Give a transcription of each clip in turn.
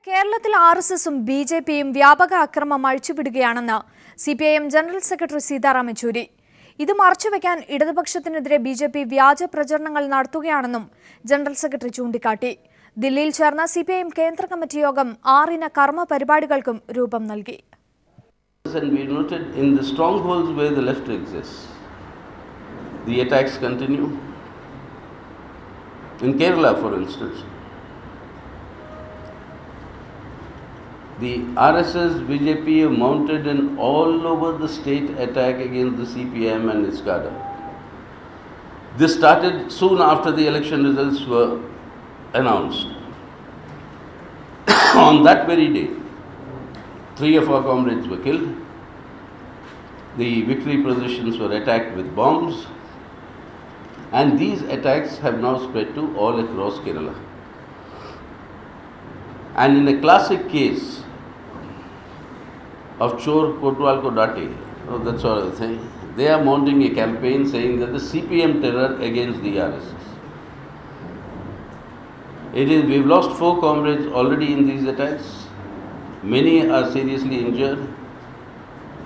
കേരളത്തിൽ ആർഎസ്എസും ബിജെപിയും വ്യാപക അക്രമം അഴിച്ചുവിടുകയാണെന്ന് CPIM general secretary Sitaram Yechury. ഇത് മറച്ചുവെക്കാൻ ഇടതുപക്ഷത്തിനെതിരെ ബിജെപി വ്യാജ പ്രചരണങ്ങൾ നടത്തുകയാണെന്നും ജനറൽ സെക്രട്ടറി ചൂണ്ടിക്കാട്ടി. ദില്ലിയിൽ ചേർന്ന സിപിഐഎം കേന്ദ്ര കമ്മിറ്റി യോഗം 6 കർമ്മ പരിപാടികൾക്കും രൂപം നൽകി. And we noted in the strongholds where the left exists, the attacks continue. In Kerala, for instance, the RSS BJP have mounted an all over the state attack against the CPM and its cadre. This started soon after the election results were announced. On that very day, 3 of our comrades were killed. The victory processions were attacked with bombs, and these attacks have now spread to all across Kerala. And in a classic case of Chor Kotwal Kodate, that sort of thing, they are mounting a campaign saying that the CPM terror against the RSS. We've lost 4 comrades already in these attacks. Many are seriously injured,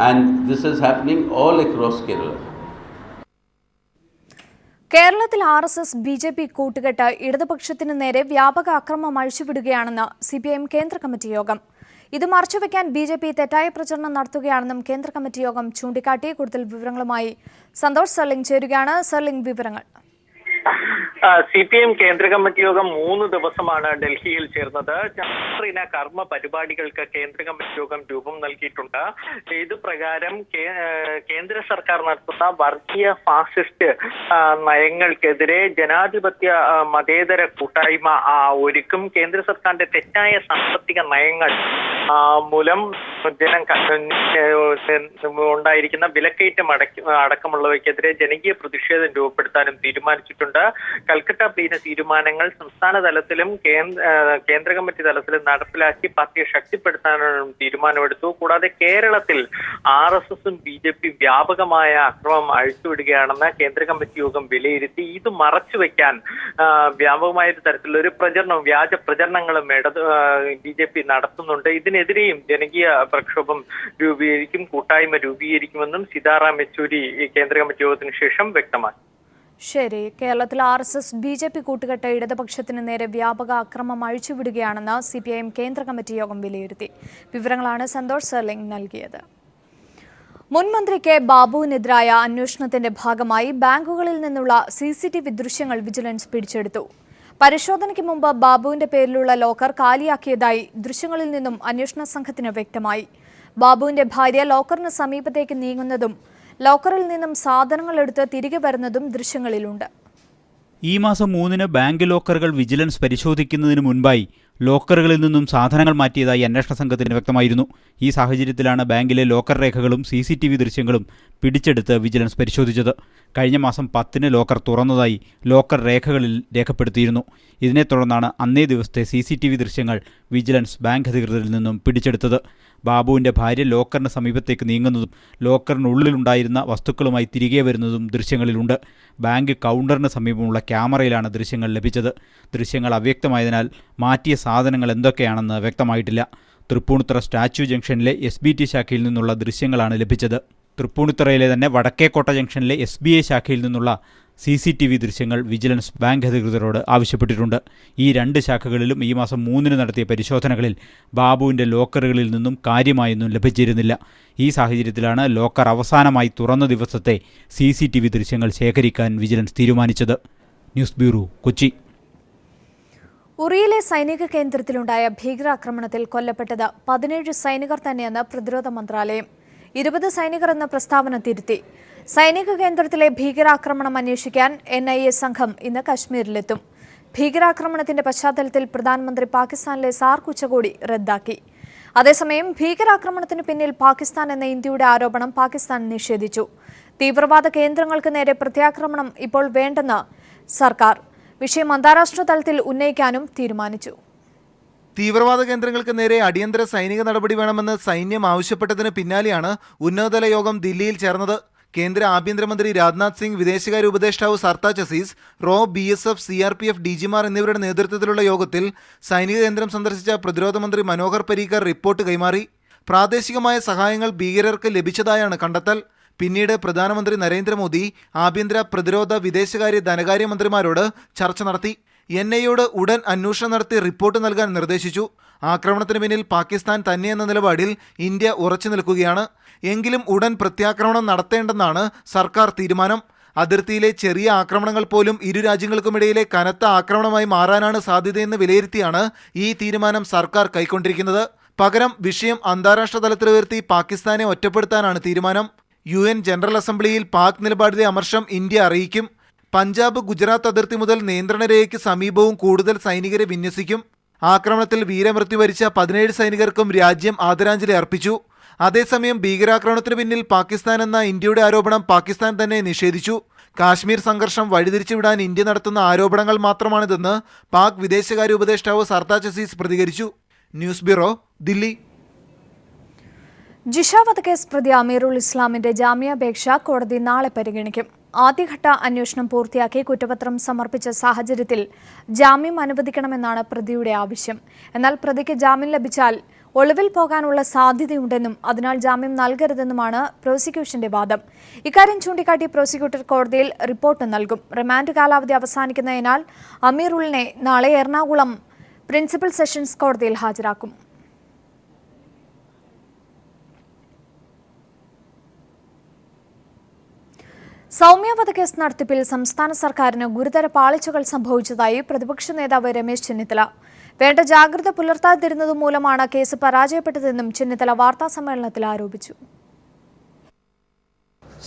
and this is happening all across Kerala. കേരളത്തിൽ RSS BJP കൂട്ടുകെട്ട് ഇടതുപക്ഷത്തിന് നേരെ വ്യാപക അക്രമം അഴിച്ചുവിടുകയാണെന്ന് CPIM കേന്ദ്ര committee യോഗം. ഇത് മറച്ചുവെക്കാൻ ബിജെപി തെറ്റായ പ്രചരണം നടത്തുകയാണെന്നും കേന്ദ്ര കമ്മിറ്റി യോഗം ചൂണ്ടിക്കാട്ടി. കൂടുതൽ വിവരങ്ങളുമായി സന്തോഷ് സർലിംഗ് ചേരുകയാണ്. സർലിംഗ്, വിവരങ്ങൾ. സിപിഎം കേന്ദ്ര കമ്മിറ്റി യോഗം 3 ദിവസമാണ് ഡൽഹിയിൽ ചേർന്നത്. 6 കർമ്മ പരിപാടികൾക്ക് കേന്ദ്ര കമ്മിറ്റി യോഗം രൂപം നൽകിയിട്ടുണ്ട്. ഇത് പ്രകാരം കേന്ദ്ര സർക്കാർ നടത്തുന്ന വർഗീയ ഫാസിസ്റ്റ് നയങ്ങൾക്കെതിരെ ജനാധിപത്യ മതേതര കൂട്ടായ്മ ഒരുക്കും. കേന്ദ്ര സർക്കാരിന്റെ തെറ്റായ സാമ്പത്തിക നയങ്ങൾ മൂലം ഉണ്ടായിരിക്കുന്ന വിലക്കയറ്റം അടക്കമുള്ളവയ്ക്കെതിരെ ജനകീയ പ്രതിഷേധം രൂപപ്പെടുത്താനും തീരുമാനിച്ചിട്ടുണ്ട്. കൽക്കട്ട പ്ലീന തീരുമാനങ്ങൾ സംസ്ഥാന തലത്തിലും കേന്ദ്ര കമ്മിറ്റി തലത്തിലും നടപ്പിലാക്കി പാർട്ടിയെ ശക്തിപ്പെടുത്താനും തീരുമാനമെടുത്തു. കൂടാതെ കേരളത്തിൽ ആർഎസ്എസും ബിജെപി വ്യാപകമായ അക്രമം അഴിച്ചുവിടുകയാണെന്ന് കേന്ദ്ര കമ്മിറ്റി യോഗം വിലയിരുത്തി. ഇത് മറച്ചുവെക്കാൻ വ്യാപകമായ ഒരു തരത്തിലുള്ള ഒരു വ്യാജ പ്രചരണങ്ങളും ബിജെപി നടത്തുന്നുണ്ട്. ഇതിനെതിരെയും ജനകീയ പ്രക്ഷോഭം കൂട്ടായ്മ രൂപീകരിക്കുമെന്നും സീതാറാം യെച്ചൂരി കേന്ദ്ര കമ്മിറ്റി യോഗത്തിന് ശേഷം വ്യക്തമാക്കി. ശരി, കേരളത്തിൽ ആർഎസ്എസ് ബിജെപി കൂട്ടുകെട്ട് ഇടതുപക്ഷത്തിന് നേരെ വ്യാപക അക്രമം അഴിച്ചുവിടുകയാണെന്ന് സിപിഐഎം കേന്ദ്ര കമ്മിറ്റി യോഗം വിലയിരുത്തി. വിവരങ്ങളാണ് സന്തോഷ് സർലിംഗ് നൽകിയത്. മുൻ മന്ത്രി കെ ബാബുവിനെതിരായ അന്വേഷണത്തിന്റെ ഭാഗമായി ബാങ്കുകളിൽ നിന്നുള്ള CCTV ദൃശ്യങ്ങൾ വിജിലൻസ് പിടിച്ചെടുത്തു. പരിശോധനയ്ക്ക് മുമ്പ് ബാബുവിന്റെ പേരിലുള്ള ലോക്കർ കാലിയാക്കിയതായി ദൃശ്യങ്ങളിൽ നിന്നും അന്വേഷണ സംഘത്തിന് വ്യക്തമായി. ബാബുവിന്റെ ഭാര്യ ലോക്കറിന് സമീപത്തേക്ക് നീങ്ങുന്നതും ലോക്കറിൽ നിന്നും സാധനങ്ങൾ എടുത്ത് തിരികെ വരുന്നതും ദൃശ്യങ്ങളിലുണ്ട്. ഈ മാസം 3 ബാങ്ക് ലോക്കറുകൾ വിജിലൻസ് പരിശോധിക്കുന്നതിന് മുൻപായി ലോക്കറുകളിൽ നിന്നും സാധനങ്ങൾ മാറ്റിയതായി അന്വേഷണ സംഘത്തിന് വ്യക്തമായിരുന്നു. ഈ സാഹചര്യത്തിലാണ് ബാങ്കിലെ ലോക്കർ രേഖകളും CCTV ദൃശ്യങ്ങളും പിടിച്ചെടുത്ത് വിജിലൻസ് പരിശോധിച്ചത്. കഴിഞ്ഞ മാസം 10 ലോക്കർ തുറന്നതായി ലോക്കർ രേഖകളിൽ രേഖപ്പെടുത്തിയിരുന്നു. ഇതിനെ തുടർന്നാണ് അന്നേ ദിവസത്തെ CCTV ദൃശ്യങ്ങൾ വിജിലൻസ് ബാങ്ക് അധികൃതരിൽ നിന്നും പിടിച്ചെടുത്തത്. ബാബുവിൻ്റെ ഭാര്യ ലോക്കറിന് സമീപത്തേക്ക് നീങ്ങുന്നതും ലോക്കറിനുള്ളിലുണ്ടായിരുന്ന വസ്തുക്കളുമായി തിരികെ വരുന്നതും ദൃശ്യങ്ങളിലുണ്ട്. ബാങ്ക് കൗണ്ടറിന് സമീപമുള്ള ക്യാമറയിലാണ് ദൃശ്യങ്ങൾ ലഭിച്ചത്. ദൃശ്യങ്ങൾ അവ്യക്തമായതിനാൽ മാറ്റിയ സാധനങ്ങൾ എന്തൊക്കെയാണെന്ന് വ്യക്തമായിട്ടില്ല. തൃപ്പൂണിത്തുറ സ്റ്റാച്യു ജംഗ്ഷനിലെ SBT ശാഖയിൽ നിന്നുള്ള ദൃശ്യങ്ങളാണ് ലഭിച്ചത്. തൃപ്പൂണിത്തുറയിലെ തന്നെ വടക്കേക്കോട്ട ജംഗ്ഷനിലെ SBI ശാഖയിൽ നിന്നുള്ള CCTV ദൃശ്യങ്ങൾ വിജിലൻസ് ബാങ്ക് അധികൃതരോട് ആവശ്യപ്പെട്ടിട്ടുണ്ട്. ഈ 2 ശാഖകളിലും ഈ മാസം 3 നടത്തിയ പരിശോധനകളിൽ ബാബുവിൻ്റെ ലോക്കറുകളിൽ നിന്നും കാര്യമായൊന്നും ലഭിച്ചിരുന്നില്ല. ഈ സാഹചര്യത്തിലാണ് ലോക്കർ അവസാനമായി തുറന്ന ദിവസത്തെ CCTV ദൃശ്യങ്ങൾ ശേഖരിക്കാൻ വിജിലൻസ് തീരുമാനിച്ചത്. News bureau, Kochi. ഉറിയിലെ സൈനിക കേന്ദ്രത്തിലുണ്ടായ ഭീകരാക്രമണത്തിൽ കൊല്ലപ്പെട്ടത് 17 സൈനികർ തന്നെയെന്ന് പ്രതിരോധ മന്ത്രാലയം. 20 സൈനികർ എന്ന പ്രസ്താവന തിരുത്തി. സൈനിക കേന്ദ്രത്തിലെ ഭീകരാക്രമണം അന്വേഷിക്കാൻ NIA സംഘം ഇന്ന് കശ്മീരിലെത്തും. ഭീകരാക്രമണത്തിന്റെ പശ്ചാത്തലത്തിൽ പ്രധാനമന്ത്രി പാകിസ്ഥാനിലെ സാർക്ക് ഉച്ചകോടി റദ്ദാക്കി. അതേസമയം ഭീകരാക്രമണത്തിന് പിന്നിൽ പാകിസ്ഥാൻ എന്ന ഇന്ത്യയുടെ ആരോപണം പാകിസ്ഥാൻ നിഷേധിച്ചു. തീവ്രവാദ കേന്ദ്രങ്ങൾക്ക് നേരെ പ്രത്യാക്രമണം ഇപ്പോൾ വേണ്ടെന്ന് സർക്കാർ. വിഷയം അന്താരാഷ്ട്ര തലത്തിൽ ഉന്നയിക്കാനും തീരുമാനിച്ചു. തീവ്രവാദ കേന്ദ്രങ്ങൾക്ക് നേരെ അടിയന്തര സൈനിക നടപടി വേണമെന്ന് സൈന്യം ആവശ്യപ്പെട്ടതിന് പിന്നാലെയാണ് ഉന്നതതല യോഗം ദില്ലിയിൽ ചേർന്നത്. കേന്ദ്ര ആഭ്യന്തരമന്ത്രി രാജ്നാഥ് സിംഗ്, വിദേശകാര്യ ഉപദേഷ്ടാവ് Sartaj Azeez, raw, BSF, CRPF DGമാർ എന്നിവരുടെ നേതൃത്വത്തിലുള്ള യോഗത്തിൽ സൈനിക കേന്ദ്രം സന്ദർശിച്ച പ്രതിരോധ മന്ത്രി മനോഹർ പരീക്കർ റിപ്പോർട്ട് കൈമാറി. പ്രാദേശികമായ സഹായങ്ങൾ ഭീകരർക്ക് ലഭിച്ചതായാണ് കണ്ടെത്തൽ. പിന്നീട് പ്രധാനമന്ത്രി നരേന്ദ്രമോദി ആഭ്യന്തര, പ്രതിരോധ, വിദേശകാര്യ, ധനകാര്യ മന്ത്രിമാരോട് ചർച്ച നടത്തി. NIAയോട് ഉടൻ അന്വേഷണം നടത്തി റിപ്പോർട്ട് നൽകാൻ നിർദ്ദേശിച്ചു. ആക്രമണത്തിന് പിന്നിൽ പാകിസ്ഥാൻ തന്നെയെന്ന നിലപാടിൽ ഇന്ത്യ ഉറച്ചു നിൽക്കുകയാണ്. എങ്കിലും ഉടൻ പ്രത്യാക്രമണം നടത്തേണ്ടെന്നാണ് സർക്കാർ തീരുമാനം. അതിർത്തിയിലെ ചെറിയ ആക്രമണങ്ങൾ പോലും ഇരു രാജ്യങ്ങൾക്കുമിടയിലെ കനത്ത ആക്രമണമായി മാറാനാണ് സാധ്യതയെന്ന് വിലയിരുത്തിയാണ് ഈ തീരുമാനം സർക്കാർ കൈക്കൊണ്ടിരിക്കുന്നത്. പകരം വിഷയം അന്താരാഷ്ട്ര തലത്തിൽ ഉയർത്തി പാകിസ്ഥാനെ ഒറ്റപ്പെടുത്താനാണ് തീരുമാനം. UN ജനറൽ അസംബ്ലിയിൽ പാക് നിലപാടിലെ അമർഷം ഇന്ത്യ അറിയിക്കും. പഞ്ചാബ്, ഗുജറാത്ത് അതിർത്തി മുതൽ നിയന്ത്രണ രേഖയ്ക്ക് സമീപവും കൂടുതൽ സൈനികരെ വിന്യസിക്കും. ആക്രമണത്തിൽ വീരമൃത്യു വരിച്ച 17 സൈനികർക്കും രാജ്യം ആദരാഞ്ജലി അർപ്പിച്ചു. അതേസമയം ഭീകരാക്രമണത്തിന് പിന്നിൽ പാകിസ്ഥാൻ എന്ന ഇന്ത്യയുടെ ആരോപണം പാകിസ്ഥാൻ തന്നെ നിഷേധിച്ചു. കാശ്മീർ സംഘർഷം വഴിതിരിച്ചുവിടാൻ ഇന്ത്യ നടത്തുന്ന ആരോപണങ്ങൾ മാത്രമാണിതെന്ന് പാക് വിദേശകാര്യ ഉപദേഷ്ടാവ് സർത്താജ് അസീസ് പ്രതികരിച്ചു. News bureau, Delhi. ജിഷ വധക്കേസ് പ്രതി അമീറുൽ ഇസ്ലാമിന്റെ ജാമ്യാപേക്ഷ കോടതി നാളെ പരിഗണിക്കും. ആദ്യഘട്ട അന്വേഷണം പൂർത്തിയാക്കി കുറ്റപത്രം സമർപ്പിച്ച സാഹചര്യത്തിൽ ജാമ്യം അനുവദിക്കണമെന്നാണ് പ്രതിയുടെ ആവശ്യം. എന്നാൽ പ്രതിക്ക് ജാമ്യം ലഭിച്ചാൽ ഒളിവിൽ പോകാനുള്ള സാധ്യതയുണ്ടെന്നും അതിനാൽ ജാമ്യം നൽകരുതെന്നുമാണ് പ്രോസിക്യൂഷന്റെ വാദം. ഇക്കാര്യം ചൂണ്ടിക്കാട്ടി പ്രോസിക്യൂട്ടർ കോടതിയിൽ റിപ്പോർട്ട് നൽകും. റിമാൻഡ് കാലാവധി അവസാനിക്കുന്നതിനാൽ അമീറുലിനെ നാളെ എറണാകുളം പ്രിൻസിപ്പൽ സെഷൻസ് കോടതിയിൽ ഹാജരാക്കും. സൗമ്യ വധക്കേസ് നടത്തിപ്പിൽ സംസ്ഥാന സർക്കാരിന് ഗുരുതര പാളിച്ചകൾ സംഭവിച്ചതായി പ്രതിപക്ഷ നേതാവ് രമേശ് ചെന്നിത്തല. വേണ്ട ജാഗ്രത പുലർത്താതിരുന്നതുമൂലമാണ് കേസ് പരാജയപ്പെട്ടതെന്നും ചെന്നിത്തല വാർത്താസമ്മേളനത്തിൽ ആരോപിച്ചു.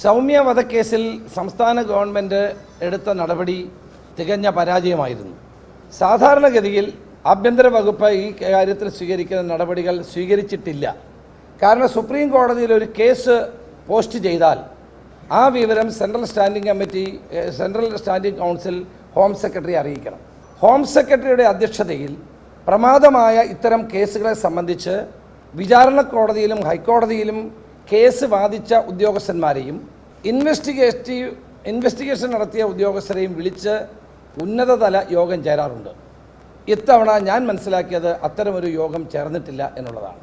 സൗമ്യ വധക്കേസിൽ സംസ്ഥാന ഗവൺമെൻറ് എടുത്ത നടപടി തികഞ്ഞ പരാജയമായിരുന്നു. സാധാരണഗതിയിൽ ആഭ്യന്തര വകുപ്പ് ഈ കാര്യത്തിൽ സ്വീകരിക്കുന്ന നടപടികൾ സ്വീകരിച്ചിട്ടില്ല. കാരണം സുപ്രീം കോടതിയിൽ ഒരു കേസ് പോസ്റ്റ് ചെയ്താൽ ആ വിവരം central standing council home secretary അറിയിക്കണം. ഹോം സെക്രട്ടറിയുടെ അധ്യക്ഷതയിൽ പ്രമാദമായ ഇത്തരം കേസുകളെ സംബന്ധിച്ച് വിചാരണ കോടതിയിലും ഹൈക്കോടതിയിലും കേസ് വാദിച്ച ഉദ്യോഗസ്ഥന്മാരെയും ഇൻവെസ്റ്റിഗേഷൻ നടത്തിയ ഉദ്യോഗസ്ഥരെയും വിളിച്ച് ഉന്നതതല യോഗം ചേരാറുണ്ട്. ഇത്തവണ ഞാൻ മനസ്സിലാക്കിയത് അത്തരമൊരു യോഗം ചേർന്നിട്ടില്ല എന്നുള്ളതാണ്.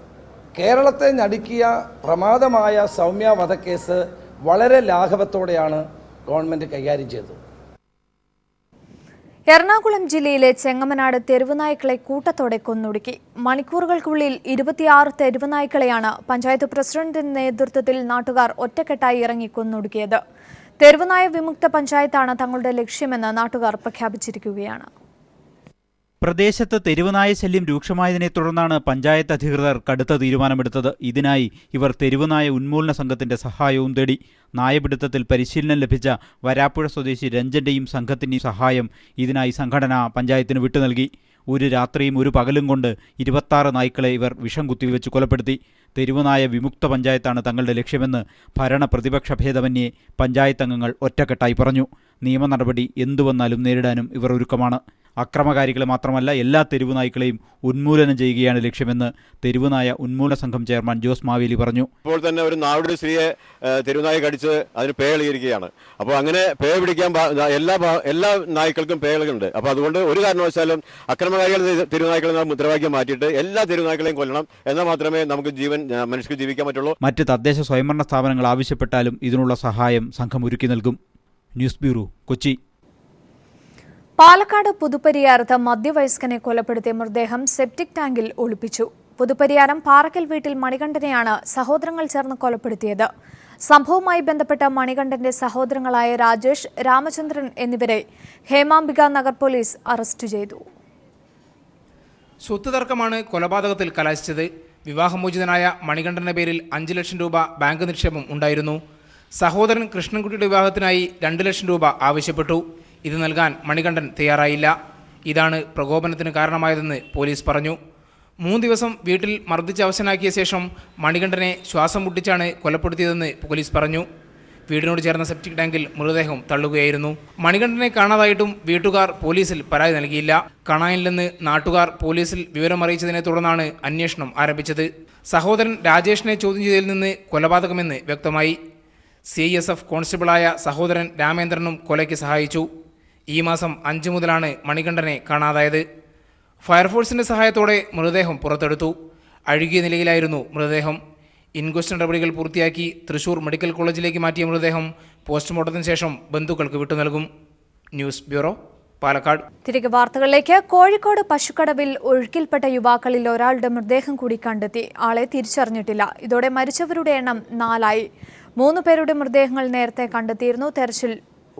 കേരളത്തെ നടുക്കിയ പ്രമാദമായ സൗമ്യ വധക്കേസ് വളരെ ലാഘവത്തോടെയാണ് ഗവൺമെൻറ് കൈകാര്യം ചെയ്തത്. എറണാകുളം ജില്ലയിലെ ചെങ്ങമനാട് തെരുവുനായ്ക്കളെ കൂട്ടത്തോടെ കൊന്നൊടുക്കി. മണിക്കൂറുകൾക്കുള്ളിൽ 26 തെരുവുനായ്ക്കളെയാണ് പഞ്ചായത്ത് പ്രസിഡന്റിന്റെ നേതൃത്വത്തിൽ നാട്ടുകാർ ഒറ്റക്കെട്ടായി ഇറങ്ങി കൊന്നൊടുക്കിയത്. തെരുവുനായ വിമുക്ത പഞ്ചായത്താണ് തങ്ങളുടെ ലക്ഷ്യമെന്ന് നാട്ടുകാർ പ്രഖ്യാപിച്ചിരിക്കുകയാണ്. പ്രദേശത്ത് തെരുവുനായ ശല്യം രൂക്ഷമായതിനെ തുടർന്നാണ് പഞ്ചായത്ത് അധികൃതർ കടുത്ത തീരുമാനമെടുത്തത്. ഇതിനായി ഇവർ തെരുവുനായ ഉന്മൂലന സംഘത്തിന്റെ സഹായവും തേടി. നായപിടുത്തത്തിൽ പരിശീലനം ലഭിച്ച വരാപ്പുഴ സ്വദേശി രഞ്ജന്റെയും സംഘത്തിന്റെയും സഹായം ഇതിനായി സംഘടന പഞ്ചായത്തിന് വിട്ടു നൽകി. ഒരു രാത്രിയും ഒരു പകലും കൊണ്ട് 26 നായ്ക്കളെ ഇവർ വിഷം കുത്തിവെച്ച് കൊലപ്പെടുത്തി. തെരുവുനായ വിമുക്ത പഞ്ചായത്താണ് തങ്ങളുടെ ലക്ഷ്യമെന്ന് ഭരണ പ്രതിപക്ഷ ഭേദമന്യേ പഞ്ചായത്ത് അംഗങ്ങൾ ഒറ്റക്കെട്ടായി പറഞ്ഞു. നിയമ നടപടി എന്തുവന്നാലും നേരിടാനും ഇവർ ഒരുക്കമാണ്. അക്രമകാരികളെ മാത്രമല്ല എല്ലാ തെരുവുനായ്ക്കളെയും ഉന്മൂലനം ചെയ്യുകയാണ് ലക്ഷ്യമെന്ന് തെരുവുനായ ഉന്മൂലന സംഘം ചെയർമാൻ ജോസ് മാവേലി പറഞ്ഞു. ഇപ്പോൾ തന്നെ ഒരു നാടോടി സ്ത്രീയെ തെരുവുനായ കടിച്ച് അതിന് പേ എഴുതിയിരിക്കുകയാണ്. അപ്പോൾ അങ്ങനെ പേ പിടിക്കാൻ എല്ലാ നായ്ക്കൾക്കും പേകളുണ്ട്. അപ്പോൾ അതുകൊണ്ട് ഒരു കാരണവശാലും അക്രമകാരികളുടെ തെരുവുനായ്ക്കളെ മുദ്രാവാക്യം മാറ്റിയിട്ട് എല്ലാ തെരുവുനായ്ക്കളെയും കൊല്ലണം. എന്നാൽ മാത്രമേ നമുക്ക് മനുഷ്യർക്ക് ജീവിക്കാൻ പറ്റുള്ളൂ. മറ്റ് തദ്ദേശ സ്വയംഭരണ സ്ഥാപനങ്ങൾ ആവശ്യപ്പെട്ടാലും ഇതിനുള്ള സഹായം സംഘം ഒരുക്കി നൽകും. News bureau, Kochi. പാലക്കാട് പുതുപ്പരിയാരത്ത് മധ്യവയസ്കനെ കൊലപ്പെടുത്തിയ മൃതദേഹം സെപ്റ്റിക് ടാങ്കിൽ ഒളിപ്പിച്ചു. പുതുപ്പരിയാരം പാറക്കൽ വീട്ടിൽ മണികണ്ഠനെയാണ് സഹോദരങ്ങൾ ചേർന്ന് കൊലപ്പെടുത്തിയത്. സംഭവവുമായി ബന്ധപ്പെട്ട മണികണ്ഠന്റെ സഹോദരങ്ങളായ രാജേഷ്, രാമചന്ദ്രൻ എന്നിവരെ ഹേമാംബിക നഗർ പോലീസ് അറസ്റ്റ് ചെയ്തു. സ്വത്ത് തർക്കമാണ് കൊലപാതകത്തിൽ കലാശിച്ചത്. വിവാഹമോചിതനായ മണികണ്ഠന്റെ പേരിൽ 5 ലക്ഷം രൂപ ബാങ്ക് നിക്ഷേപം ഉണ്ടായിരുന്നു. സഹോദരൻ കൃഷ്ണൻകുട്ടിയുടെ വിവാഹത്തിനായി 2 ലക്ഷം രൂപ ആവശ്യപ്പെട്ടു. ഇത് നൽകാൻ മണികണ്ഠൻ തയ്യാറായില്ല. ഇതാണ് പ്രകോപനത്തിന് കാരണമായതെന്ന് പോലീസ് പറഞ്ഞു. 3 ദിവസം വീട്ടിൽ മർദ്ദിച്ച് അവശനാക്കിയ ശേഷം മണികണ്ഠനെ ശ്വാസം മുട്ടിച്ചാണ് കൊലപ്പെടുത്തിയതെന്ന് പോലീസ് പറഞ്ഞു. വീടിനോട് ചേർന്ന സെപ്റ്റിക് ടാങ്കിൽ മൃതദേഹം തള്ളുകയായിരുന്നു. മണികണ്ഠനെ കാണാതായിട്ടും വീട്ടുകാർ പോലീസിൽ പരാതി നൽകിയില്ല. കാണാനില്ലെന്ന് നാട്ടുകാർ പോലീസിൽ വിവരമറിയിച്ചതിനെ തുടർന്നാണ് അന്വേഷണം ആരംഭിച്ചത്. സഹോദരൻ രാജേഷിനെ ചോദ്യം ചെയ്തതിൽ നിന്ന് കൊലപാതകമെന്ന് വ്യക്തമായി. CISF കോൺസ്റ്റബിളായ സഹോദരൻ രാമേന്ദ്രനും കൊലയ്ക്ക് സഹായിച്ചു. ഈ മാസം 5 മുതലാണ് മണികണ്ഠനെ കാണാതായത്. ഫയർഫോഴ്സിന്റെ സഹായത്തോടെ മൃതദേഹം പുറത്തെടുത്തു. അഴുകിയ നിലയിലായിരുന്നു മൃതദേഹം. ഇൻക്വസ്റ്റ് നടപടികൾ പൂർത്തിയാക്കി തൃശൂർ മെഡിക്കൽ കോളേജിലേക്ക് മാറ്റിയ മൃതദേഹം പോസ്റ്റ്മോർട്ടത്തിന് ശേഷം ബന്ധുക്കൾക്ക് വിട്ടു നൽകും. News bureau, Palakkad. തിരികെ വാർത്തകളിലേക്ക്. കോഴിക്കോട് പശുക്കടവിൽ ഒഴുക്കിൽപ്പെട്ട യുവാക്കളിൽ ഒരാളുടെ മൃതദേഹം കൂടി കണ്ടെത്തി. ആളെ തിരിച്ചറിഞ്ഞിട്ടില്ല. ഇതോടെ മരിച്ചവരുടെ എണ്ണം 4 ആയി. 3 പേരുടെ മൃതദേഹങ്ങൾ നേരത്തെ കണ്ടെത്തിയിരുന്നു. തെരച്ചിൽ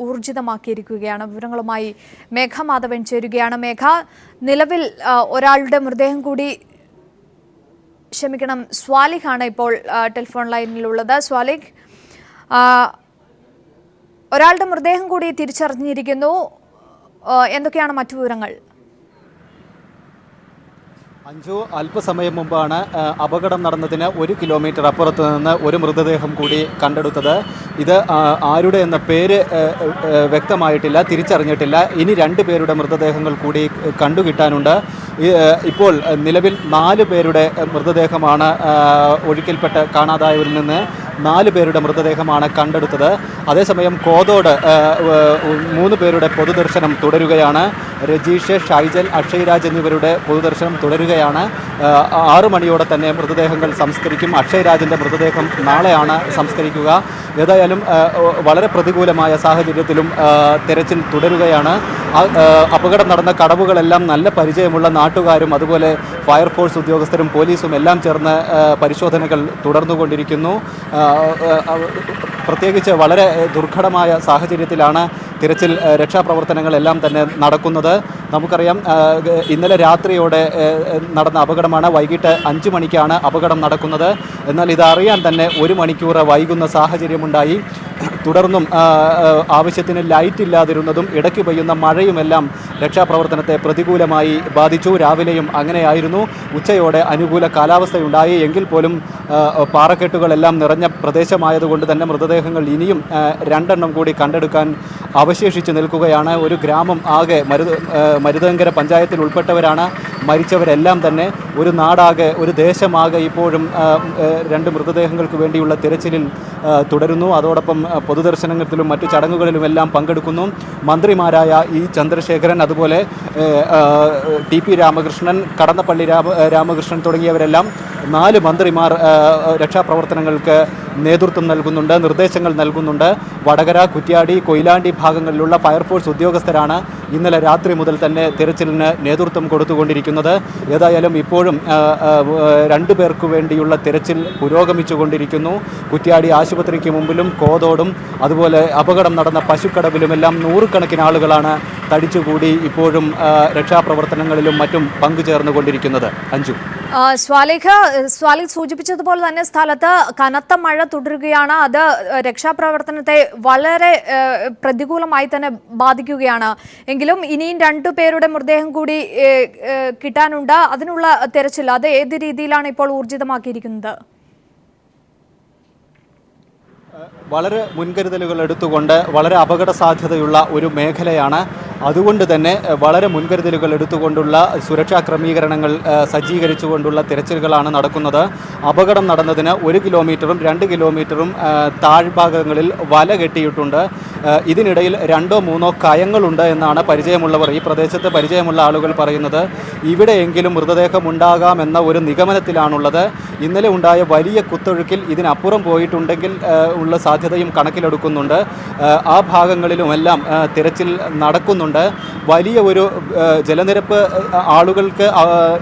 ഊർജിതമാക്കിയിരിക്കുകയാണ്. വിവരങ്ങളുമായി മേഘ മാധവൻ ചേരുകയാണ്. മേഘ, നിലവിൽ ഒരാളുടെ മൃതദേഹം കൂടി സ്വാലിഹാണ് ഇപ്പോൾ ടെലിഫോൺ ലൈനിലുള്ളത്. സ്വാലിഹ്, ഒരാളുടെ മൃതദേഹം കൂടി തിരിച്ചറിഞ്ഞിരിക്കുന്നു. എന്തൊക്കെയാണ് മറ്റു വിവരങ്ങൾ? അഞ്ചു, അല്പസമയം മുമ്പാണ് അപകടം നടന്നതിന് 1 കിലോമീറ്റർ അപ്പുറത്ത് നിന്ന് ഒരു മൃതദേഹം കൂടി കണ്ടെടുത്തത്. ഇത് ആരുടെ എന്ന പേര് വ്യക്തമായിട്ടില്ല, തിരിച്ചറിഞ്ഞിട്ടില്ല. ഇനി 2 പേരുടെ മൃതദേഹങ്ങൾ കൂടി കണ്ടുകിട്ടാനുണ്ട്. ഇപ്പോൾ നിലവിൽ 4 പേരുടെ മൃതദേഹമാണ് ഒഴുക്കിൽപ്പെട്ട് കാണാതായവരിൽ നിന്ന് 4 പേരുടെ മൃതദേഹമാണ് കണ്ടെടുത്തത്. അതേസമയം കോതോട് 3 പേരുടെ പൊതുദർശനം തുടരുകയാണ്. രജീഷ്, ഷൈജൽ, അക്ഷയ്രാജ് എന്നിവരുടെ പൊതുദർശനം തുടരുകയാണ്. 6 മണിയോടെ തന്നെ മൃതദേഹങ്ങൾ സംസ്കരിക്കും. അക്ഷയ്രാജിൻ്റെ മൃതദേഹം നാളെയാണ് സംസ്കരിക്കുക. ഏതായാലും വളരെ പ്രതികൂലമായ സാഹചര്യത്തിലും തെരച്ചിൽ തുടരുകയാണ്. അപകടം നടന്ന കടവുകളെല്ലാം നല്ല പരിചയമുള്ള നാട്ടുകാരും അതുപോലെ ഫയർഫോഴ്സ് ഉദ്യോഗസ്ഥരും പോലീസും എല്ലാം ചേർന്ന് പരിശോധനകൾ തുടർന്നുകൊണ്ടിരിക്കുന്നു. പ്രത്യേകിച്ച് വളരെ ദുർഘടമായ സാഹചര്യത്തിലാണ് തിരച്ചിൽ രക്ഷാപ്രവർത്തനങ്ങളെല്ലാം തന്നെ നടക്കുന്നത്. നമുക്കറിയാം, ഇന്നലെ രാത്രിയോടെ നടന്ന അപകടമാണ്. വൈകിട്ട് 5 മണിക്കാണ് അപകടം നടക്കുന്നത്. എന്നാൽ ഇതറിയാൻ തന്നെ 1 മണിക്കൂർ വൈകുന്ന സാഹചര്യമുണ്ടായി. തുടർന്നും ആവശ്യത്തിന് ലൈറ്റ് ഇല്ലാതിരുന്നതും ഇടയ്ക്ക് പെയ്യുന്ന മഴയുമെല്ലാം രക്ഷാപ്രവർത്തനത്തെ പ്രതികൂലമായി ബാധിച്ചു. രാവിലെയും അങ്ങനെയായിരുന്നു. ഉച്ചയോടെ അനുകൂല കാലാവസ്ഥയുണ്ടായി. എങ്കിൽ പോലും പാറക്കെട്ടുകളെല്ലാം നിറഞ്ഞ പ്രദേശമായതുകൊണ്ട് തന്നെ മൃതദേഹങ്ങൾ ഇനിയും 2 എണ്ണം കൂടി കണ്ടെടുക്കാൻ അവശേഷിച്ച് നിൽക്കുകയാണ്. ഒരു ഗ്രാമം ആകെ മരുതങ്കര പഞ്ചായത്തിൽ ഉൾപ്പെട്ടവരാണ് മരിച്ചവരെല്ലാം തന്നെ. ഒരു നാടാകെ, ഒരു ദേശമാകെ ഇപ്പോഴും 2 മൃതദേഹങ്ങൾക്ക് വേണ്ടിയുള്ള തിരച്ചിലിൽ തുടരുന്നു. അതോടൊപ്പം പൊതുദർശനത്തിലും മറ്റു ചടങ്ങുകളിലുമെല്ലാം പങ്കെടുക്കുന്നു. മന്ത്രിമാരായ ഇ ചന്ദ്രശേഖരൻ, അതുപോലെ TP രാമകൃഷ്ണൻ, കടന്നപ്പള്ളി രാമകൃഷ്ണൻ തുടങ്ങിയവരെല്ലാം 4 മന്ത്രിമാർ രക്ഷാപ്രവർത്തനങ്ങൾക്ക് നേതൃത്വം നൽകുന്നുണ്ട്, നിർദ്ദേശങ്ങൾ നൽകുന്നുണ്ട്. വടകര, കുറ്റ്യാടി, കൊയിലാണ്ടി ഭാഗങ്ങളിലുള്ള ഫയർഫോഴ്സ് ഉദ്യോഗസ്ഥരാണ് ഇന്നലെ രാത്രി മുതൽ തന്നെ തിരച്ചിലിന് നേതൃത്വം കൊടുത്തുകൊണ്ടിരിക്കുന്നത്. ഏതായാലും ഇപ്പോഴും 2 പേർക്ക് വേണ്ടിയുള്ള തിരച്ചിൽ പുരോഗമിച്ചുകൊണ്ടിരിക്കുന്നു. കുറ്റ്യാടി ആശുപത്രിക്ക് മുമ്പിലും കോതോടും അതുപോലെ അപകടം നടന്ന പശുക്കടവിലുമെല്ലാം 100 കണക്കിന് ആളുകളാണ് തടിച്ചുകൂടി ഇപ്പോഴും രക്ഷാപ്രവർത്തനങ്ങളിലും മറ്റും പങ്കുചേർന്നുകൊണ്ടിരിക്കുന്നത്. അഞ്ജു, സ്വാലിഹ് സൂചിപ്പിച്ചതുപോലെ തന്നെ സ്ഥലത്ത് കനത്ത മഴ തുടരുകയാണ്. അത് രക്ഷാപ്രവർത്തനത്തെ വളരെ പ്രതികൂലമായി തന്നെ ബാധിക്കുകയാണ്. എങ്കിലും ഇനിയും 2 പേരുടെ മൃതദേഹം കൂടി കിട്ടാനുണ്ട്. അതിനുള്ള തെരച്ചിൽ അത് ഏത് രീതിയിലാണ് ഇപ്പോൾ ഊർജിതമാക്കിയിരിക്കുന്നത്? വളരെ മുൻകരുതലുകൾ എടുത്തുകൊണ്ട് വളരെ അപകട സാധ്യതയുള്ള ഒരു മേഖലയാണ്. അതുകൊണ്ട് തന്നെ വളരെ മുൻകരുതലുകൾ എടുത്തുകൊണ്ടുള്ള സുരക്ഷാ ക്രമീകരണങ്ങൾ സജ്ജീകരിച്ചുകൊണ്ടുള്ള തിരച്ചിലുകളാണ് നടക്കുന്നത്. അപകടം നടന്നതിന് 1 കിലോമീറ്ററും 2 കിലോമീറ്ററും താഴ്ഭാഗങ്ങളിൽ വല കെട്ടിയിട്ടുണ്ട്. ഇതിനിടയിൽ 2 or 3 കയങ്ങളുണ്ട് എന്നാണ് പരിചയമുള്ളവർ, ഈ പ്രദേശത്ത് പരിചയമുള്ള ആളുകൾ പറയുന്നത്. ഇവിടെയെങ്കിലും മൃതദേഹമുണ്ടാകാമെന്ന ഒരു നിഗമനത്തിലാണുള്ളത്. ഇന്നലെ ഉണ്ടായ വലിയ കുത്തൊഴുക്കിൽ ഇതിനപ്പുറം പോയിട്ടുണ്ടെങ്കിൽ ഉള്ള സാധ്യതയും കണക്കിലെടുക്കുന്നുണ്ട്. ആ ഭാഗങ്ങളിലുമെല്ലാം തിരച്ചിൽ നടക്കുന്നുണ്ട്. വലിയ ഒരു ജലനിരപ്പ് ആളുകൾക്ക്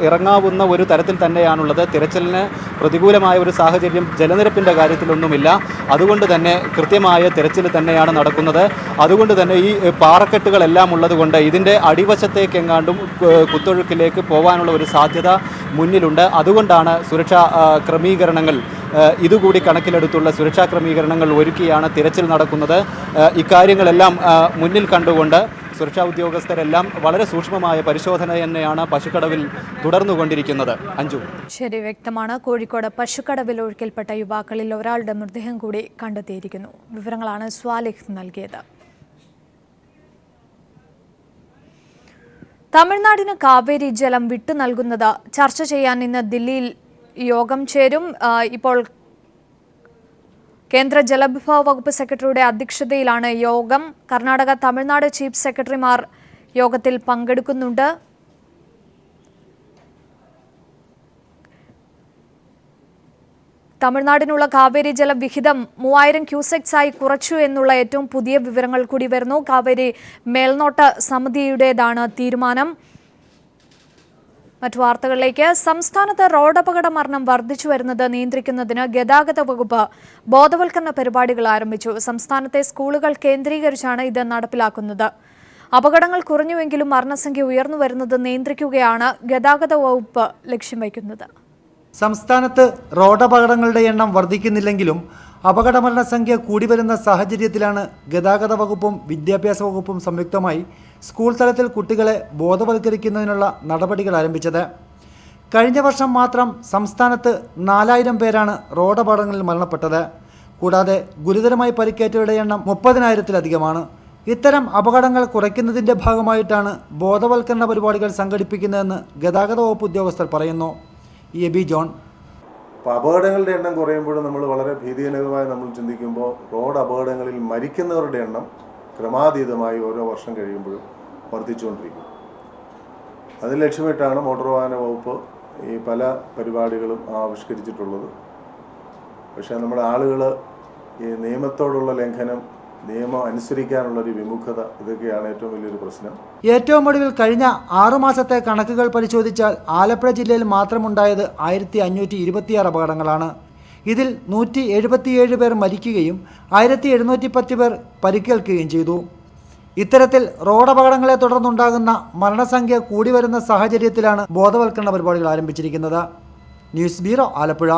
ഇറങ്ങാവുന്ന ഒരു തരത്തിൽ തന്നെയാണുള്ളത്. തിരച്ചിലിന് പ്രതികൂലമായ ഒരു സാഹചര്യം ജലനിരപ്പിൻ്റെ കാര്യത്തിലൊന്നുമില്ല. അതുകൊണ്ട് തന്നെ കൃത്യമായ തിരച്ചിൽ തന്നെയാണ് നടക്കുന്നത്. അതുകൊണ്ട് തന്നെ ഈ പാറക്കെട്ടുകളെല്ലാം ഉള്ളതുകൊണ്ട് ഇതിൻ്റെ അടിവശത്തേക്കെങ്ങാണ്ടും കുത്തൊഴുക്കിലേക്ക് പോകാനുള്ള ഒരു സാധ്യത മുന്നിലുണ്ട്. അതുകൊണ്ടാണ് സുരക്ഷാ ക്രമീകരണങ്ങൾ ഇതുകൂടി കണക്കിലെടുത്തുള്ള സുരക്ഷാ ക്രമീകരണങ്ങൾ ഒരുക്കിയാണ് തിരച്ചിൽ നടക്കുന്നത്. ഇക്കാര്യങ്ങളെല്ലാം മുന്നിൽ കണ്ടുകൊണ്ട് സുരക്ഷാ ഉദ്യോഗസ്ഥരെല്ലാം വളരെ സൂക്ഷ്മമായ പരിശോധന തന്നെയാണ് പശുക്കടവിൽ തുടർന്നുകൊണ്ടിരിക്കുന്നത്. അഞ്ജു, ശരി, വ്യക്തമാണ്. കോഴിക്കോട് പശുക്കടവിൽ ഒഴുക്കിൽപ്പെട്ട യുവാക്കളിൽ ഒരാളുടെ മൃതദേഹം കൂടി കണ്ടെത്തിയിരിക്കുന്നു. വിവരങ്ങളാണ് സ്വാലിഹ് നൽകിയത്. തമിഴ്നാടിന് കാവേരി ജലം വിട്ടു നൽകുന്നത് ചർച്ച ചെയ്യാൻ ഇന്ന് ദില്ലിയിൽ യോഗം ചേരും. ഇപ്പോൾ കേന്ദ്ര ജലവിഭവ വകുപ്പ് സെക്രട്ടറിയുടെ അധ്യക്ഷതയിലാണ് യോഗം. കർണാടക, തമിഴ്നാട് ചീഫ് സെക്രട്ടറിമാർ യോഗത്തിൽ പങ്കെടുക്കുന്നുണ്ട്. തമിഴ്നാടിനുള്ള കാവേരി ജല വിഹിതം 3000 ക്യൂസെക്സായി കുറച്ചു എന്നുള്ള ഏറ്റവും പുതിയ വിവരങ്ങൾ കൂടി വരുന്നു. കാവേരി മേൽനോട്ട സമിതിയുടേതാണ് തീരുമാനം. മറ്റു വാർത്തകളിലേക്ക്. സംസ്ഥാനത്ത് റോഡപകട മരണം വർദ്ധിച്ചു വരുന്നത് നിയന്ത്രിക്കുന്നതിന് ഗതാഗത വകുപ്പ് ബോധവൽക്കരണ പരിപാടികൾ ആരംഭിച്ചു. സംസ്ഥാനത്തെ സ്കൂളുകൾ കേന്ദ്രീകരിച്ചാണ് ഇത് നടപ്പിലാക്കുന്നത്. അപകടങ്ങൾ കുറഞ്ഞുവെങ്കിലും മരണസംഖ്യ ഉയർന്നു വരുന്നത് നിയന്ത്രിക്കുകയാണ് ഗതാഗത വകുപ്പ് ലക്ഷ്യം വയ്ക്കുന്നത്. സംസ്ഥാനത്ത് റോഡപകടങ്ങളുടെ എണ്ണം വർദ്ധിക്കുന്നില്ലെങ്കിലും അപകട മരണസംഖ്യ കൂടി വരുന്ന സാഹചര്യത്തിലാണ് ഗതാഗത വകുപ്പും വിദ്യാഭ്യാസ വകുപ്പും സംയുക്തമായി സ്കൂൾ തലത്തിൽ കുട്ടികളെ ബോധവൽക്കരിക്കുന്നതിനുള്ള നടപടികൾ ആരംഭിച്ചത്. കഴിഞ്ഞ വർഷം മാത്രം സംസ്ഥാനത്ത് 4000 പേരാണ് റോഡപകടങ്ങളിൽ മരണപ്പെട്ടത്. കൂടാതെ ഗുരുതരമായി പരിക്കേറ്റവരുടെ എണ്ണം 30,000-ലധികമാണ്. ഇത്തരം അപകടങ്ങൾ കുറയ്ക്കുന്നതിൻ്റെ ഭാഗമായിട്ടാണ് ബോധവൽക്കരണ പരിപാടികൾ സംഘടിപ്പിക്കുന്നതെന്ന് ഗതാഗത വകുപ്പ് ഉദ്യോഗസ്ഥർ പറയുന്നു. എബി ജോൺ. അപ്പോൾ അപകടങ്ങളുടെ എണ്ണം കുറയുമ്പോഴും നമ്മൾ വളരെ ഭീതിജനകമായി നമ്മൾ ചിന്തിക്കുമ്പോൾ റോഡ് അപകടങ്ങളിൽ മരിക്കുന്നവരുടെ എണ്ണം ക്രമാതീതമായി ഓരോ വർഷം കഴിയുമ്പോഴും വർദ്ധിച്ചുകൊണ്ടിരിക്കും. അത് ലക്ഷ്യമിട്ടാണ് മോട്ടോർ വാഹന വകുപ്പ് ഈ പല പരിപാടികളും ആവിഷ്കരിച്ചിട്ടുള്ളത്. പക്ഷേ നമ്മുടെ ആളുകൾ ഈ നിയമത്തോടുള്ള ലംഘനം, നിയമം അനുസരിക്കാനുള്ളൊരു വിമുഖത, ഇതൊക്കെയാണ് ഏറ്റവും വലിയൊരു പ്രശ്നം. ഏറ്റവും ഒടുവിൽ കഴിഞ്ഞ 6 മാസത്തെ കണക്കുകൾ പരിശോധിച്ചാൽ ആലപ്പുഴ ജില്ലയിൽ മാത്രമുണ്ടായത് 1526 അപകടങ്ങളാണ്. ഇതിൽ 177 പേർ മരിക്കുകയും 1710 പേർ പരിക്കേൽക്കുകയും ചെയ്തു. ഇത്തരത്തിൽ റോഡപകടങ്ങളെ തുടർന്നുണ്ടാകുന്ന മരണസംഖ്യ കൂടി വരുന്ന സാഹചര്യത്തിലാണ് ബോധവൽക്കരണ പരിപാടികൾ ആരംഭിച്ചിരിക്കുന്നത്. News bureau, Alappuzha.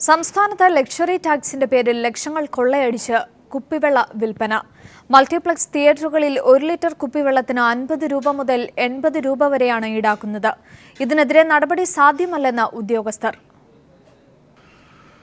സംസ്ഥാനത്ത് ലക്ഷറി ടാക്സിന്റെ പേരിൽ ലക്ഷങ്ങൾ കൊള്ളയടിച്ച് കുപ്പിവെള്ള വിൽപ്പന. മൾട്ടിപ്ലക്സ് തിയേറ്ററുകളിൽ 1 ലിറ്റർ കുപ്പിവെള്ളത്തിന് 50 രൂപ മുതൽ 80 രൂപ വരെയാണ് ഈടാക്കുന്നത്. ഇതിനെതിരെ നടപടി സാധ്യമല്ലെന്ന് ഉദ്യോഗസ്ഥർ.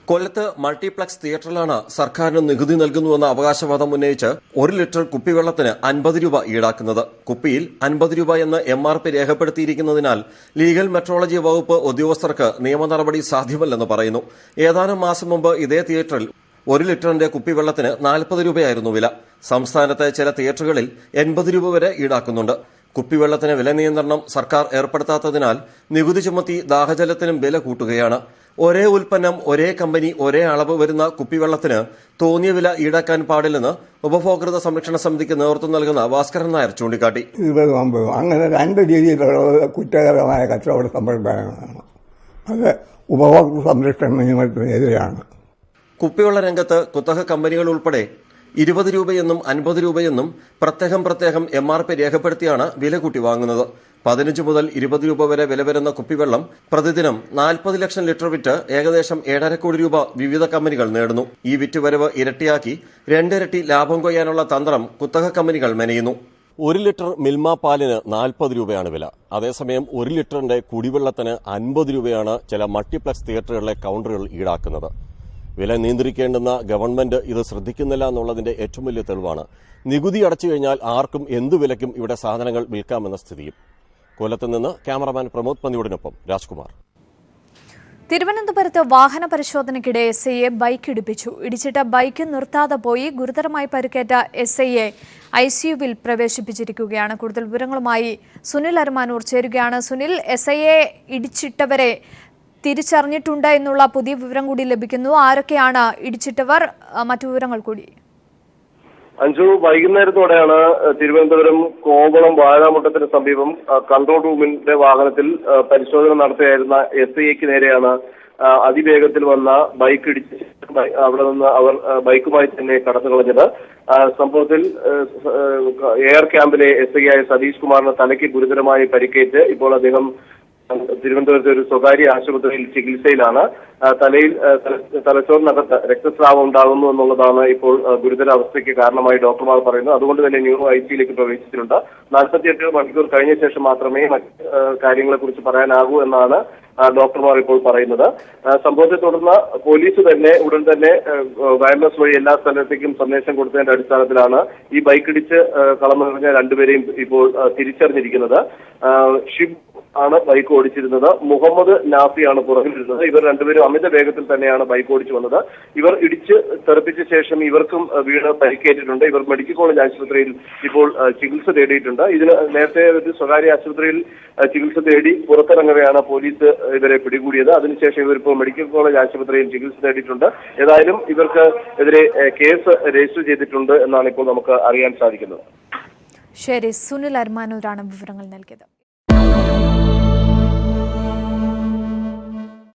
കൊല്ലത്ത് മൾട്ടിപ്ലക്സ് തിയേറ്ററിലാണ് സർക്കാരിന് നികുതി നൽകുന്നുവെന്ന അവകാശവാദം ഉന്നയിച്ച് 1 ലിറ്റർ കുപ്പിവെള്ളത്തിന് 50 രൂപ ഈടാക്കുന്നത്. കുപ്പിയിൽ 50 രൂപ എന്ന് MRP രേഖപ്പെടുത്തിയിരിക്കുന്നതിനാൽ ലീഗൽ മെട്രോളജി വകുപ്പ് ഉദ്യോഗസ്ഥർക്ക് നിയമ നടപടി സാധ്യമല്ലെന്ന് പറയുന്നു. ഏതാനും മാസം മുമ്പ് ഇതേ തിയേറ്ററിൽ 1 ലിറ്ററിന്റെ കുപ്പിവെള്ളത്തിന് 40 രൂപയായിരുന്നു വില. സംസ്ഥാനത്തെ ചില തിയേറ്ററുകളിൽ 80 രൂപ വരെ ഈടാക്കുന്നുണ്ട്. കുപ്പിവെള്ളത്തിന് വില നിയന്ത്രണം സർക്കാർ ഏർപ്പെടുത്താത്തതിനാൽ നികുതി ചുമത്തി ദാഹജലത്തിനും വില കൂട്ടുകയാണ്. ഒരേ ഉൽപ്പന്നം, ഒരേ കമ്പനി, ഒരേ അളവ് വരുന്ന കുപ്പിവെള്ളത്തിന് തോന്നിയ വില ഈടാക്കാൻ പാടില്ലെന്ന് ഉപഭോക്തൃ സംരക്ഷണ സമിതിക്ക് നേതൃത്വം നൽകുന്ന ഭാസ്കരൻ നായർ ചൂണ്ടിക്കാട്ടി. അങ്ങനെ 2 രീതിയിലുള്ള കുറ്റകരമായ കച്ചവട സമ്പ്രദായങ്ങളാണ്. അത് ഉപഭോക്തൃ സംരക്ഷണ നിയമത്തിനെതിരെയാണ്. കുപ്പിവെള്ള രംഗത്ത് കുത്തക കമ്പനികൾ ഉൾപ്പെടെ 20 രൂപയെന്നും 50 രൂപയെന്നും പ്രത്യേകം MRP രേഖപ്പെടുത്തിയാണ് വില കൂട്ടി വാങ്ങുന്നത്. 15 മുതൽ 20 രൂപ വരെ വില വരുന്ന കുപ്പിവെള്ളം പ്രതിദിനം 40 ലക്ഷം ലിറ്റർ വിറ്റ് ഏകദേശം 7.5 കോടി രൂപ വിവിധ കമ്പനികൾ നേടുന്നു. ഈ വിറ്റുവരവ് ഇരട്ടിയാക്കി 2 ഇരട്ടി ലാഭം കൊയ്യാനുള്ള തന്ത്രം കുത്തക കമ്പനികൾ മെനയുന്നു. 1 ലിറ്റർ മിൽമ പാലിന് 40 രൂപയാണ് വില. അതേസമയം 1 ലിറ്ററിന്റെ കുടിവെള്ളത്തിന് 50 രൂപയാണ് ചില മൾട്ടിപ്ലക്സ് തിയേറ്ററുകളിലെ കൌണ്ടറുകൾ ഈടാക്കുന്നത്. വില നിയന്ത്രിക്കേണ്ടുന്ന ഗവൺമെന്റ് ഇത് ശ്രദ്ധിക്കുന്നില്ല എന്നുള്ളതിന്റെ ഏറ്റവും വലിയ തെളിവാണ് നികുതി അടച്ചു കഴിഞ്ഞാൽ ആർക്കും എന്തു വിലയ്ക്കും ഇവിടെ സാധനങ്ങൾ വിൽക്കാമെന്ന സ്ഥിതിയും. കൊല്ലത്ത് നിന്ന് ക്യാമറമാൻ പ്രമോദ് പന്നിയോടിനൊപ്പം രാജ്കുമാർ. തിരുവനന്തപുരത്ത് വാഹന പരിശോധനയ്ക്കിടെ SIയെ ബൈക്ക് ഇടിപ്പിച്ചു. ഇടിച്ചിട്ട ബൈക്ക് നിർത്താതെ പോയി. ഗുരുതരമായി പരിക്കേറ്റ SIയെ ICUവിൽ പ്രവേശിപ്പിച്ചിരിക്കുകയാണ്. കൂടുതൽ വിവരങ്ങളുമായി സുനിൽ അരമാനൂർ ചേരുകയാണ്. സുനിൽ, SIയെ ഇടിച്ചിട്ടവരെ തിരിച്ചറിഞ്ഞിട്ടുണ്ട് എന്നുള്ള പുതിയ വിവരം കൂടി ലഭിക്കുന്നു. ആരൊക്കെയാണ് ഇടിച്ചിട്ടവർ? മറ്റു വിവരങ്ങൾ കൂടി. അഞ്ചു, വൈകുന്നേരത്തോടെയാണ് തിരുവനന്തപുരം കോവളം വാഴാമുട്ടത്തിന് സമീപം കൺട്രോൾ റൂമിന്റെ വാഹനത്തിൽ പരിശോധന നടത്തുകയായിരുന്ന SIക്ക് നേരെയാണ് അതിവേഗത്തിൽ വന്ന ബൈക്ക് ഇടിച്ച് അവിടെ നിന്ന് അവർ ബൈക്കുമായി തന്നെ കടന്നു കളഞ്ഞത്. സംഭവത്തിൽ എയർ ക്യാമ്പിലെ SI ആയ സതീഷ് കുമാറിന് തലയ്ക്ക് ഗുരുതരമായി പരിക്കേറ്റ് ഇപ്പോൾ അദ്ദേഹം തിരുവനന്തപുരത്തെ ഒരു സ്വകാര്യ ആശുപത്രിയിൽ ചികിത്സയിലാണ്. തലച്ചോറിനകത്ത് രക്തസ്രാവം ഉണ്ടാകുന്നു എന്നുള്ളതാണ് ഇപ്പോൾ ഗുരുതരാവസ്ഥയ്ക്ക് കാരണമായി ഡോക്ടർമാർ പറയുന്നത്. അതുകൊണ്ട് തന്നെ ന്യൂറോ ICUയിലേക്ക് പ്രവേശിച്ചിട്ടുണ്ട്. 48 മണിക്കൂർ കഴിഞ്ഞ ശേഷം മാത്രമേ മറ്റ് കാര്യങ്ങളെക്കുറിച്ച് പറയാനാകൂ എന്നാണ് ഡോക്ടർമാർ ഇപ്പോൾ പറയുന്നത്. സംഭവത്തെ തുടർന്ന് പോലീസ് തന്നെ ഉടൻ തന്നെ വയർലെസ് വഴി എല്ലാ സ്ഥലത്തേക്കും സന്ദേശം കൊടുത്തതിന്റെ അടിസ്ഥാനത്തിലാണ് ഈ ബൈക്കിടിച്ച് കളമറിഞ്ഞ 2 പേരെയും ഇപ്പോൾ തിരിച്ചറിഞ്ഞിരിക്കുന്നത്. ഷിബ് ആണ് ബൈക്ക് ഓടിച്ചിരുന്നത്. മുഹമ്മദ് നാഫിയാണ് പുറകിലിരുന്നത്. ഇവർ രണ്ടുപേരും അമിത വേഗത്തിൽ തന്നെയാണ് ബൈക്ക് ഓടിച്ചു വന്നത്. ഇവർ ഇടിച്ച് തെറിപ്പിച്ച ശേഷം ഇവർക്കും വീണ് പരിക്കേറ്റിട്ടുണ്ട്. ഇവർ മെഡിക്കൽ കോളേജ് ആശുപത്രിയിൽ ഇപ്പോൾ ചികിത്സ തേടിയിട്ടുണ്ട്. ഇതിന് നേരത്തെ ഒരു സ്വകാര്യ ആശുപത്രിയിൽ ചികിത്സ തേടി പുറത്തിറങ്ങവെയാണ് പോലീസ് ഇവരെ പിടികൂടിയത്. അതിനുശേഷം ഇവരിപ്പോൾ മെഡിക്കൽ കോളേജ് ആശുപത്രിയിൽ ചികിത്സ തേടിയിട്ടുണ്ട്. ഏതായാലും ഇവർക്ക് എതിരെ കേസ് രജിസ്റ്റർ ചെയ്തിട്ടുണ്ട് എന്നാണ് ഇപ്പോൾ നമുക്ക് അറിയാൻ സാധിക്കുന്നത്. ശരി, സുനിൽ അർമാനൂരാണ് വിവരങ്ങൾ നൽകിയത്.